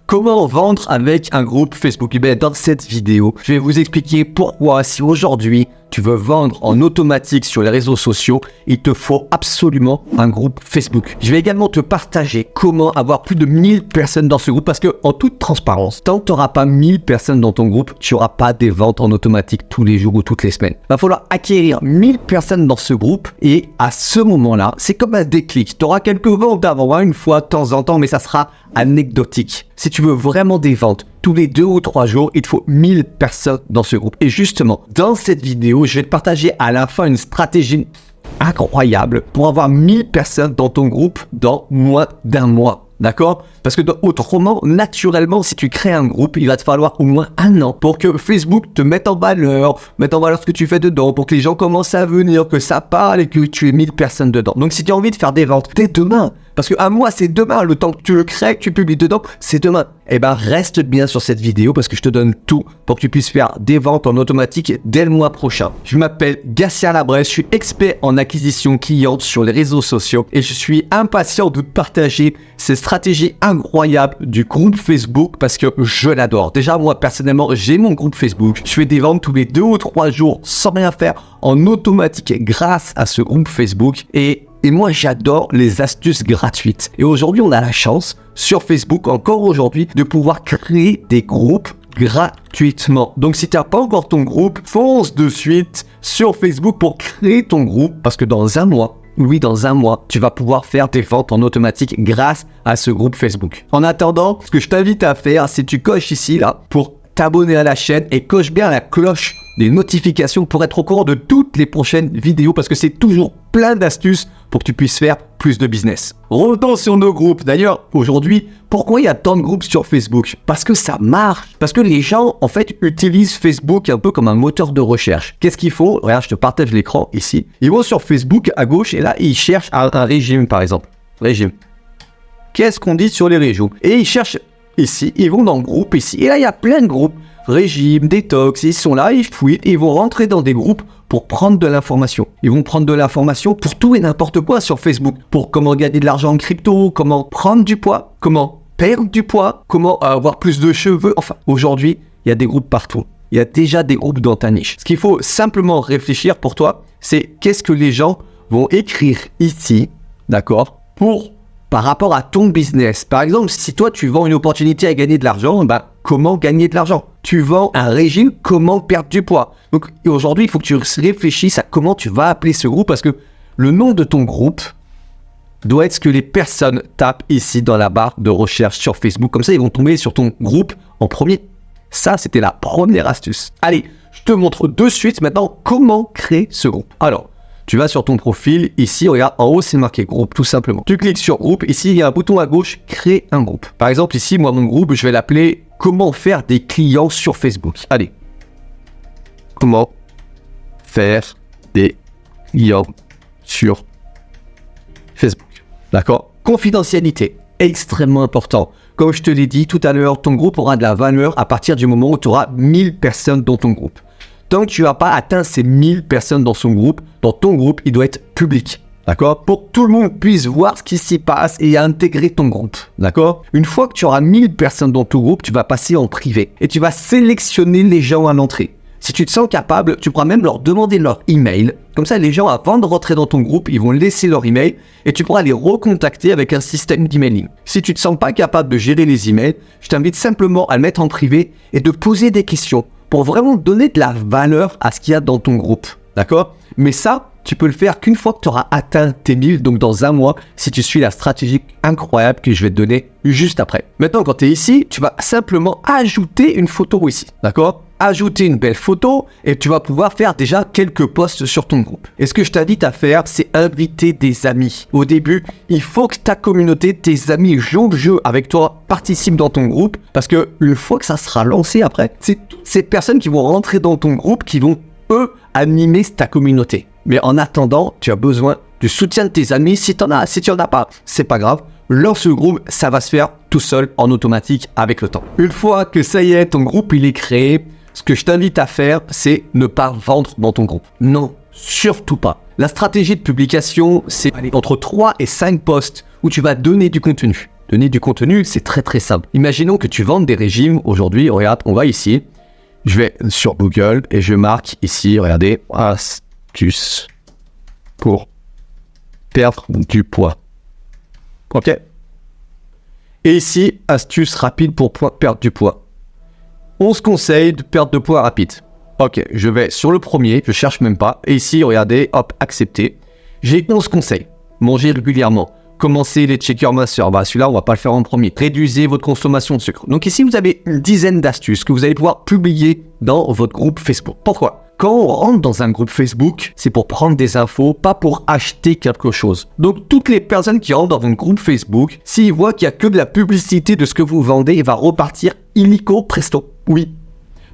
Comment vendre avec un groupe Facebook? Eh bien, dans cette vidéo, je vais vous expliquer pourquoi, si aujourd'hui tu veux vendre en automatique sur les réseaux sociaux, il te faut absolument un groupe Facebook. Je vais également te partager comment avoir plus de 1000 personnes dans ce groupe parce que, en toute transparence, tant que tu n'auras pas 1000 personnes dans ton groupe, tu n'auras pas des ventes en automatique tous les jours ou toutes les semaines. Il va falloir acquérir 1000 personnes dans ce groupe et à ce moment-là, c'est comme un déclic. Tu auras quelques ventes avant, une fois de temps en temps, mais ça sera anecdotique. Si tu veux vraiment des ventes tous les 2 ou 3 jours, il te faut 1000 personnes dans ce groupe. Et justement, dans cette vidéo, je vais te partager à la fin une stratégie incroyable pour avoir 1000 personnes dans ton groupe dans moins d'un mois. D'accord? Parce que autrement, naturellement, si tu crées un groupe, il va te falloir au moins 1 an pour que Facebook te mette en valeur ce que tu fais dedans, pour que les gens commencent à venir, que ça parle et que tu aies 1000 personnes dedans. Donc, si tu as envie de faire des ventes dès demain, parce qu'un mois, c'est demain, le temps que tu le crées, que tu publies dedans, c'est demain. Eh ben, reste bien sur cette vidéo parce que je te donne tout pour que tu puisses faire des ventes en automatique dès le mois prochain. Je m'appelle Gatien Labresse, je suis expert en acquisition cliente sur les réseaux sociaux et je suis impatient de partager ces stratégies incroyables du groupe Facebook parce que je l'adore. Déjà, moi, personnellement, j'ai mon groupe Facebook. Je fais des ventes tous les 2 ou 3 jours sans rien faire en automatique grâce à ce groupe Facebook et moi, j'adore les astuces gratuites. Et aujourd'hui, on a la chance, sur Facebook, encore aujourd'hui, de pouvoir créer des groupes gratuitement. Donc, si tu n'as pas encore ton groupe, fonce de suite sur Facebook pour créer ton groupe. Parce que dans un mois, tu vas pouvoir faire tes ventes en automatique grâce à ce groupe Facebook. En attendant, ce que je t'invite à faire, c'est tu coches ici, là, pour t'abonner à la chaîne et coche bien la cloche des notifications pour être au courant de toutes les prochaines vidéos parce que c'est toujours plein d'astuces pour que tu puisses faire plus de business. Revenons sur nos groupes. D'ailleurs, aujourd'hui, pourquoi il y a tant de groupes sur Facebook? Parce que ça marche. Parce que les gens, en fait, utilisent Facebook un peu comme un moteur de recherche. Qu'est-ce qu'il faut? Regarde, je te partage l'écran ici. Ils vont sur Facebook à gauche et là, ils cherchent un régime, par exemple. Régime. Qu'est-ce qu'on dit sur les régimes? Et ils cherchent ici, ils vont dans le groupe ici. Et là, il y a plein de groupes. Régime, détox, ils sont là, ils fouillent, ils vont rentrer dans des groupes pour prendre de l'information. Ils vont prendre de l'information pour tout et n'importe quoi sur Facebook. Pour comment gagner de l'argent en crypto, comment prendre du poids, comment perdre du poids, comment avoir plus de cheveux. Enfin, aujourd'hui, il y a des groupes partout. Il y a déjà des groupes dans ta niche. Ce qu'il faut simplement réfléchir pour toi, c'est qu'est-ce que les gens vont écrire ici, d'accord, par rapport à ton business. Par exemple, si toi, tu vends une opportunité à gagner de l'argent, comment gagner de l'argent? Tu vends un régime, comment perdre du poids? Donc aujourd'hui, il faut que tu réfléchisses à comment tu vas appeler ce groupe parce que le nom de ton groupe doit être ce que les personnes tapent ici dans la barre de recherche sur Facebook. Comme ça, ils vont tomber sur ton groupe en premier. Ça, c'était la première astuce. Allez, je te montre de suite maintenant comment créer ce groupe. Alors, tu vas sur ton profil, ici, regarde, en haut, c'est marqué groupe, tout simplement. Tu cliques sur groupe, ici, il y a un bouton à gauche, créer un groupe. Par exemple, ici, moi, mon groupe, je vais l'appeler comment faire des clients sur Facebook. Allez. Comment faire des clients sur Facebook. D'accord? Confidentialité, extrêmement important. Comme je te l'ai dit tout à l'heure, ton groupe aura de la valeur à partir du moment où tu auras 1000 personnes dans ton groupe. Tant que tu n'as pas atteint ces 1000 personnes dans ton groupe, il doit être public. D'accord? Pour que tout le monde puisse voir ce qui s'y passe et intégrer ton groupe. D'accord? Une fois que tu auras 1000 personnes dans ton groupe, tu vas passer en privé et tu vas sélectionner les gens à l'entrée. Si tu te sens capable, tu pourras même leur demander leur email. Comme ça, les gens, avant de rentrer dans ton groupe, ils vont laisser leur email et tu pourras les recontacter avec un système d'emailing. Si tu ne te sens pas capable de gérer les emails, je t'invite simplement à le mettre en privé et de poser des questions pour vraiment donner de la valeur à ce qu'il y a dans ton groupe. D'accord? Mais ça, tu peux le faire qu'une fois que tu auras atteint tes 1000, donc dans un mois, si tu suis la stratégie incroyable que je vais te donner juste après. Maintenant, quand tu es ici, tu vas simplement ajouter une photo ici. D'accord? Ajouter une belle photo et tu vas pouvoir faire déjà quelques posts sur ton groupe. Et ce que je t'invite à faire, c'est inviter des amis. Au début, il faut que ta communauté, tes amis jouent le jeu avec toi, participent dans ton groupe parce que une fois que ça sera lancé après, c'est toutes ces personnes qui vont rentrer dans ton groupe qui vont, eux, animer ta communauté. Mais en attendant, tu as besoin du soutien de tes amis. Si tu en as pas, c'est pas grave. Lance le groupe, ça va se faire tout seul en automatique avec le temps. Une fois que ça y est, ton groupe il est créé, ce que je t'invite à faire, c'est ne pas vendre dans ton groupe. Non, surtout pas. La stratégie de publication, c'est entre 3 et 5 posts où tu vas donner du contenu. Donner du contenu, c'est très très simple. Imaginons que tu vendes des régimes aujourd'hui. Regarde, on va ici. Je vais sur Google et je marque ici, regardez, astuces pour perdre du poids. Ok. Et ici, astuces rapides pour perdre du poids. 11 conseils de perte de poids rapide. Ok, je vais sur le premier, je cherche même pas. Et ici, regardez, hop, accepter. J'ai 11 conseils. Manger régulièrement. Commencez les checkers masseurs. Bah, celui-là, on va pas le faire en premier. Réduisez votre consommation de sucre. Donc ici, vous avez une dizaine d'astuces que vous allez pouvoir publier dans votre groupe Facebook. Pourquoi ? Quand on rentre dans un groupe Facebook, c'est pour prendre des infos, pas pour acheter quelque chose. Donc toutes les personnes qui rentrent dans votre groupe Facebook, s'ils voient qu'il n'y a que de la publicité de ce que vous vendez, il va repartir illico presto. Oui.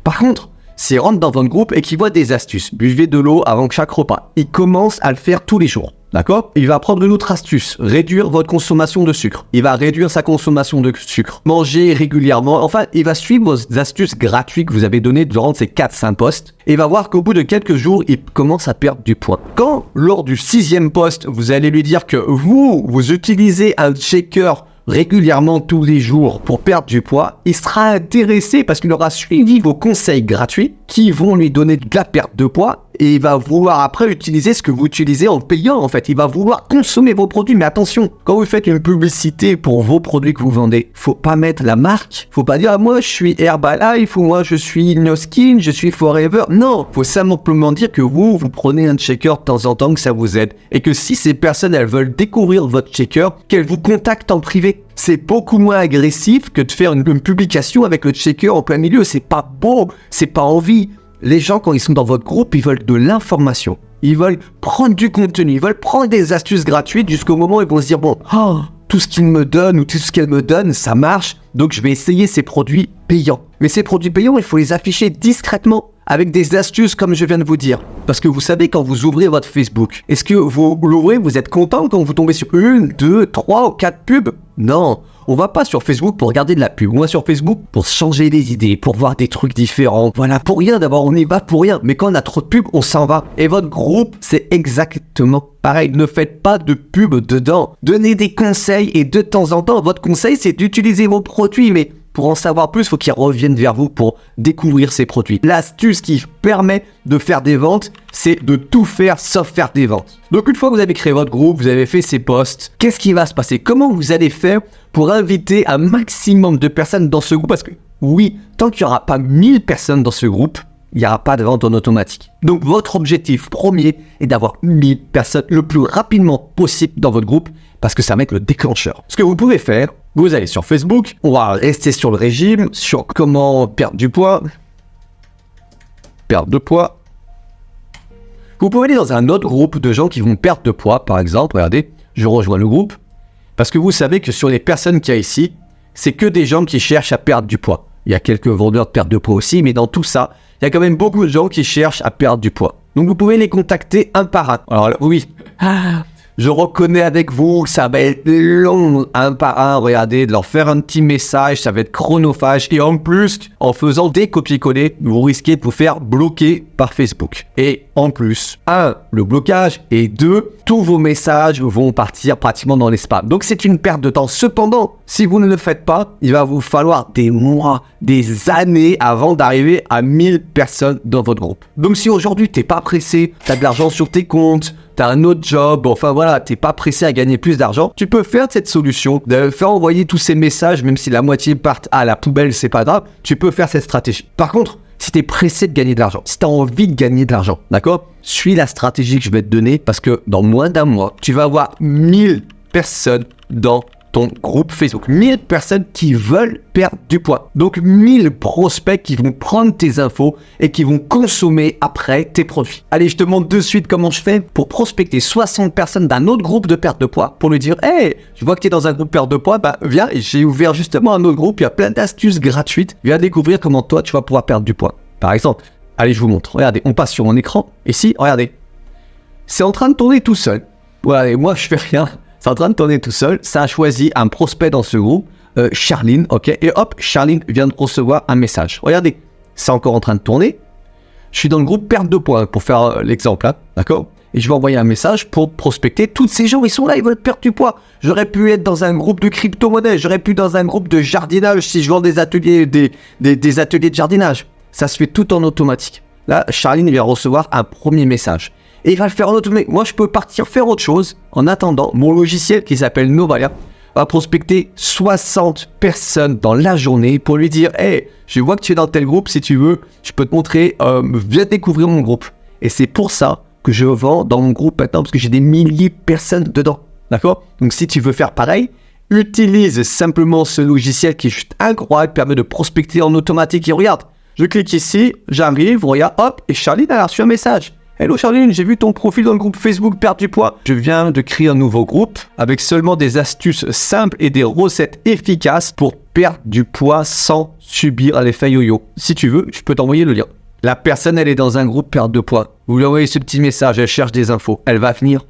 Par contre, s'ils rentrent dans votre groupe et qu'ils voient des astuces, buvez de l'eau avant chaque repas, ils commencent à le faire tous les jours. D'accord ? Il va prendre une autre astuce, réduire votre consommation de sucre. Il va réduire sa consommation de sucre. Manger régulièrement. Enfin, il va suivre vos astuces gratuites que vous avez données durant ces 4-5 posts. Et il va voir qu'au bout de quelques jours, il commence à perdre du poids. Quand, lors du 6e post, vous allez lui dire que vous utilisez un shaker régulièrement tous les jours pour perdre du poids, il sera intéressé parce qu'il aura suivi vos conseils gratuits qui vont lui donner de la perte de poids et il va vouloir après utiliser ce que vous utilisez en payant en fait. Il va vouloir consommer vos produits. Mais attention, quand vous faites une publicité pour vos produits que vous vendez, faut pas mettre la marque. Faut pas dire moi je suis Herbalife ou moi je suis No Skin, je suis Forever. Non, faut simplement dire que vous prenez un shaker de temps en temps, que ça vous aide et que si ces personnes elles veulent découvrir votre shaker, qu'elles vous contactent en privé. C'est beaucoup moins agressif que de faire une publication avec le shaker en plein milieu. C'est pas beau, c'est pas envie. Les gens, quand ils sont dans votre groupe, ils veulent de l'information. Ils veulent prendre du contenu, ils veulent prendre des astuces gratuites jusqu'au moment où ils vont se dire bon, tout ce qu'il me donne ou tout ce qu'elle me donne, ça marche. Donc je vais essayer ces produits payants. Mais ces produits payants, il faut les afficher discrètement avec des astuces comme je viens de vous dire. Parce que vous savez, quand vous ouvrez votre Facebook, est-ce que vous l'ouvrez, vous êtes content quand vous tombez sur 1, 2, 3 ou 4 pubs ? Non, on va pas sur Facebook pour regarder de la pub. On va sur Facebook pour changer les idées, pour voir des trucs différents. Voilà, pour rien d'abord, on y va pour rien. Mais quand on a trop de pubs, on s'en va. Et votre groupe, c'est exactement pareil. Ne faites pas de pub dedans. Donnez des conseils et de temps en temps, votre conseil, c'est d'utiliser vos produits. Mais pour en savoir plus, il faut qu'ils reviennent vers vous pour découvrir ces produits. L'astuce qui permet de faire des ventes, c'est de tout faire sauf faire des ventes. Donc une fois que vous avez créé votre groupe, vous avez fait ces posts, qu'est-ce qui va se passer ? Comment vous allez faire pour inviter un maximum de personnes dans ce groupe ? Parce que oui, tant qu'il n'y aura pas 1000 personnes dans ce groupe, il n'y aura pas de vente en automatique. Donc votre objectif premier est d'avoir 1000 personnes le plus rapidement possible dans votre groupe parce que ça va être le déclencheur. Ce que vous pouvez faire, vous allez sur Facebook, on va rester sur le régime, sur comment perdre du poids. Perdre de poids. Vous pouvez aller dans un autre groupe de gens qui vont perdre de poids, par exemple. Regardez, je rejoins le groupe. Parce que vous savez que sur les personnes qu'il y a ici, c'est que des gens qui cherchent à perdre du poids. Il y a quelques vendeurs de perte de poids aussi, mais dans tout ça, il y a quand même beaucoup de gens qui cherchent à perdre du poids. Donc vous pouvez les contacter un par un. Alors là, oui, je reconnais avec vous, ça va être long un par un, regardez, de leur faire un petit message, ça va être chronophage. Et en plus, en faisant des copier-coller, vous risquez de vous faire bloquer par Facebook. Et en plus, 1, le blocage, et 2, tous vos messages vont partir pratiquement dans les spams. Donc c'est une perte de temps. Cependant, si vous ne le faites pas, il va vous falloir des mois, des années avant d'arriver à 1000 personnes dans votre groupe. Donc si aujourd'hui t'es pas pressé, t'as de l'argent sur tes comptes, t'as un autre job, enfin voilà, t'es pas pressé à gagner plus d'argent, tu peux faire cette solution, de faire envoyer tous ces messages, même si la moitié partent à la poubelle, c'est pas grave, tu peux faire cette stratégie. Par contre, si t'es pressé de gagner de l'argent, si t'as envie de gagner de l'argent, d'accord ? Suis la stratégie que je vais te donner parce que dans moins d'un mois, tu vas avoir 1000 personnes dans ton groupe Facebook. 1000 personnes qui veulent perdre du poids. Donc 1000 prospects qui vont prendre tes infos et qui vont consommer après tes produits. Allez, je te montre de suite comment je fais pour prospecter 60 personnes d'un autre groupe de perte de poids pour lui dire « Hey, je vois que tu es dans un groupe de perte de poids, bah viens, j'ai ouvert justement un autre groupe, il y a plein d'astuces gratuites. Viens découvrir comment toi tu vas pouvoir perdre du poids. » Par exemple, allez, je vous montre. Regardez, on passe sur mon écran. Ici, regardez. C'est en train de tourner tout seul. Voilà, et moi je fais rien. C'est en train de tourner tout seul. Ça a choisi un prospect dans ce groupe, Charline, ok. Et hop, Charline vient de recevoir un message. Regardez, c'est encore en train de tourner. Je suis dans le groupe perte de poids pour faire l'exemple, hein, d'accord. et je vais envoyer un message pour prospecter. Tous ces gens, ils sont là, ils veulent perdre du poids. J'aurais pu être dans un groupe de crypto-monnaie, j'aurais pu être dans un groupe de jardinage si je vends des ateliers, des ateliers de jardinage. Ça se fait tout en automatique. Là, Charline vient recevoir un premier message. Et il va le faire en automatique. Moi, je peux partir faire autre chose. En attendant, mon logiciel qui s'appelle Novalia va prospecter 60 personnes dans la journée pour lui dire « Hey, je vois que tu es dans tel groupe, si tu veux, je peux te montrer, viens découvrir mon groupe. » Et c'est pour ça que je vends dans mon groupe maintenant, parce que j'ai des milliers de personnes dedans. D'accord? Donc, si tu veux faire pareil, utilise simplement ce logiciel qui est juste incroyable, permet de prospecter en automatique. Et regarde, je clique ici, j'arrive, regarde, hop, et Charline a reçu un message. Hello Charline, j'ai vu ton profil dans le groupe Facebook Perdre du poids. Je viens de créer un nouveau groupe avec seulement des astuces simples et des recettes efficaces pour perdre du poids sans subir l'effet yo-yo. Si tu veux, je peux t'envoyer le lien. La personne, elle est dans un groupe perte de poids. Vous lui envoyez ce petit message, elle cherche des infos. Elle va venir,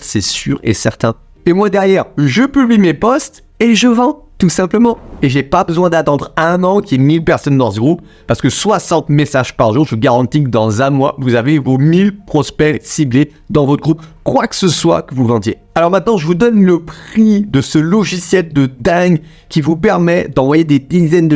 c'est sûr et certain. Et moi derrière, je publie mes posts et je vends. Tout simplement. Et j'ai pas besoin d'attendre un an qu'il y ait 1000 personnes dans ce groupe parce que 60 messages par jour, je vous garantis que dans un mois, vous avez vos 1000 prospects ciblés dans votre groupe, quoi que ce soit que vous vendiez. Alors maintenant, je vous donne le prix de ce logiciel de dingue qui vous permet d'envoyer des dizaines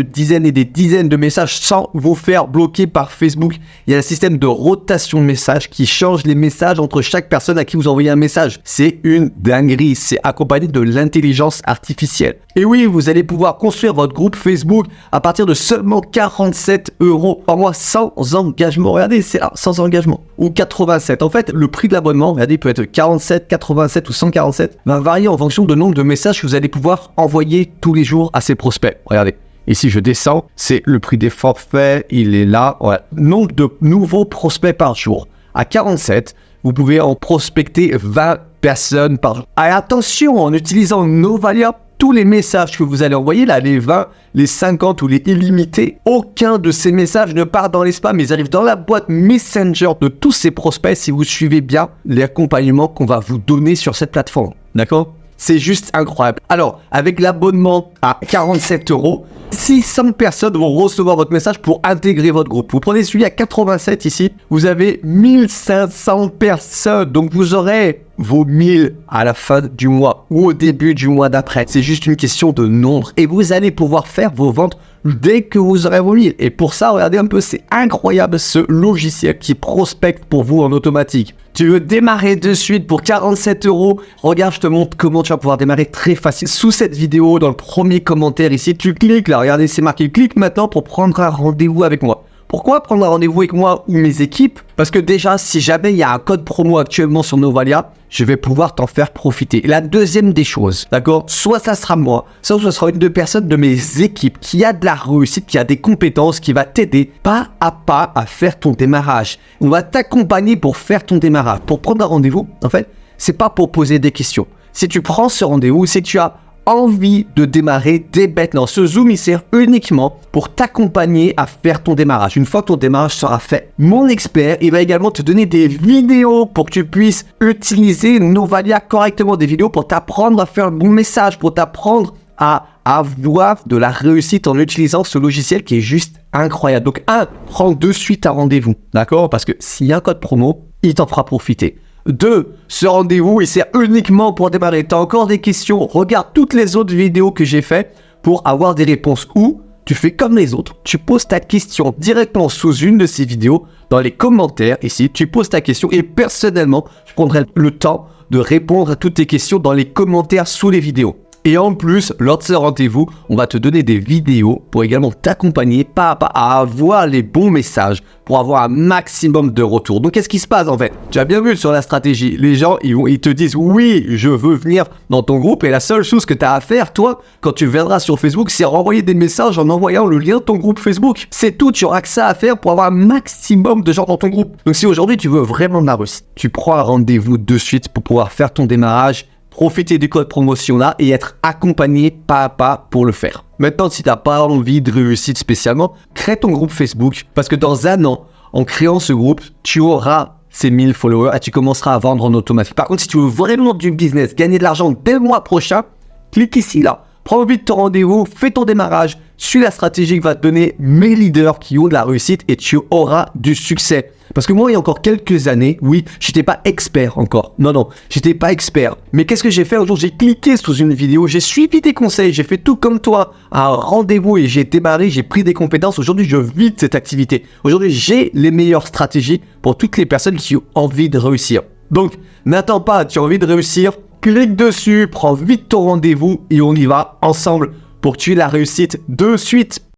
et des dizaines de messages sans vous faire bloquer par Facebook. Il y a un système de rotation de messages qui change les messages entre chaque personne à qui vous envoyez un message. C'est une dinguerie. C'est accompagné de l'intelligence artificielle. Et oui, vous allez pouvoir construire votre groupe Facebook à partir de seulement 47 € par mois sans engagement. Regardez, c'est là, sans engagement. Ou 87. En fait, le prix de l'abonnement, regardez, peut être 47, 87 ou 147. Va varier en fonction du nombre de messages que vous allez pouvoir envoyer tous les jours à ces prospects. Regardez. Ici, je descends. C'est le prix des forfaits. Il est là. Ouais. Nombre de nouveaux prospects par jour. À 47, vous pouvez en prospecter 20 personnes par jour. Et attention, en utilisant Novalia, tous les messages que vous allez envoyer, là, les 20, les 50 ou les illimités, aucun de ces messages ne part dans les spams, ils arrivent dans la boîte Messenger de tous ces prospects si vous suivez bien l'accompagnement qu'on va vous donner sur cette plateforme. D'accord? C'est juste incroyable. Alors, avec l'abonnement à 47 €, 600 personnes vont recevoir votre message pour intégrer votre groupe. Vous prenez celui à 87 ici, vous avez 1500 personnes. Donc, vous aurez vos 1000 à la fin du mois ou au début du mois d'après. C'est juste une question de nombre. Et vous allez pouvoir faire vos ventes dès que vous aurez vos 1000. Et pour ça, regardez un peu, c'est incroyable ce logiciel qui prospecte pour vous en automatique. Tu veux démarrer de suite pour 47 €? Regarde, je te montre comment tu vas pouvoir démarrer très facile. Sous cette vidéo, dans le premier commentaire ici, tu cliques là. Regardez, c'est marqué « Clique maintenant pour prendre un rendez-vous avec moi ». Pourquoi prendre un rendez-vous avec moi ou mes équipes? Parce que déjà, si jamais il y a un code promo actuellement sur Novalia, je vais pouvoir t'en faire profiter. Et la deuxième des choses, d'accord? Soit ça sera moi, soit ça sera une de personnes de mes équipes qui a de la réussite, qui a des compétences, qui va t'aider pas à faire ton démarrage. On va t'accompagner pour faire ton démarrage. Pour prendre un rendez-vous, en fait, c'est pas pour poser des questions. Si tu prends ce rendez-vous, c'est que tu as envie de démarrer dès maintenant. Ce Zoom, il sert uniquement pour t'accompagner à faire ton démarrage. Une fois que ton démarrage sera fait, mon expert, il va également te donner des vidéos pour que tu puisses utiliser Novalia correctement, des vidéos pour t'apprendre à faire le bon message, pour t'apprendre à avoir de la réussite en utilisant ce logiciel qui est juste incroyable. Donc, prends de suite un rendez-vous, d'accord? Parce que s'il y a un code promo, il t'en fera profiter. 2. Ce rendez-vous, il sert uniquement pour démarrer. Tu as encore des questions? Regarde toutes les autres vidéos que j'ai faites pour avoir des réponses. Ou tu fais comme les autres, tu poses ta question directement sous une de ces vidéos, dans les commentaires ici, tu poses ta question et personnellement, je prendrai le temps de répondre à toutes tes questions dans les commentaires sous les vidéos. Et en plus, lors de ce rendez-vous, on va te donner des vidéos pour également t'accompagner pas à pas à avoir les bons messages pour avoir un maximum de retours. Donc, qu'est-ce qui se passe en fait? Tu as bien vu sur la stratégie, les gens, ils te disent « Oui, je veux venir dans ton groupe » et la seule chose que tu as à faire, toi, quand tu viendras sur Facebook, c'est renvoyer des messages en envoyant le lien de ton groupe Facebook. C'est tout, tu auras que ça à faire pour avoir un maximum de gens dans ton groupe. Donc, si aujourd'hui, tu veux vraiment de la réussite, tu prends un rendez-vous de suite pour pouvoir faire ton démarrage, profiter du code promotion là et être accompagné pas à pas pour le faire. Maintenant, si tu n'as pas envie de réussite spécialement, crée ton groupe Facebook parce que dans un an, en créant ce groupe, tu auras ces 1000 followers et tu commenceras à vendre en automatique. Par contre, si tu veux vraiment du business, gagner de l'argent dès le mois prochain, clique ici là Prends vite ton rendez-vous, fais ton démarrage, suis la stratégie qui va te donner mes leaders qui ont de la réussite et tu auras du succès. Parce que moi, il y a encore quelques années, oui, j'étais pas expert encore. Non, j'étais pas expert. Mais qu'est-ce que j'ai fait un jour? J'ai cliqué sous une vidéo, j'ai suivi tes conseils, j'ai fait tout comme toi, un rendez-vous et j'ai démarré, j'ai pris des compétences. Aujourd'hui, je vis de cette activité. Aujourd'hui, j'ai les meilleures stratégies pour toutes les personnes qui ont envie de réussir. Donc, n'attends pas, tu as envie de réussir, clique dessus, prends vite ton rendez-vous et on y va ensemble pour que tu aies la réussite de suite.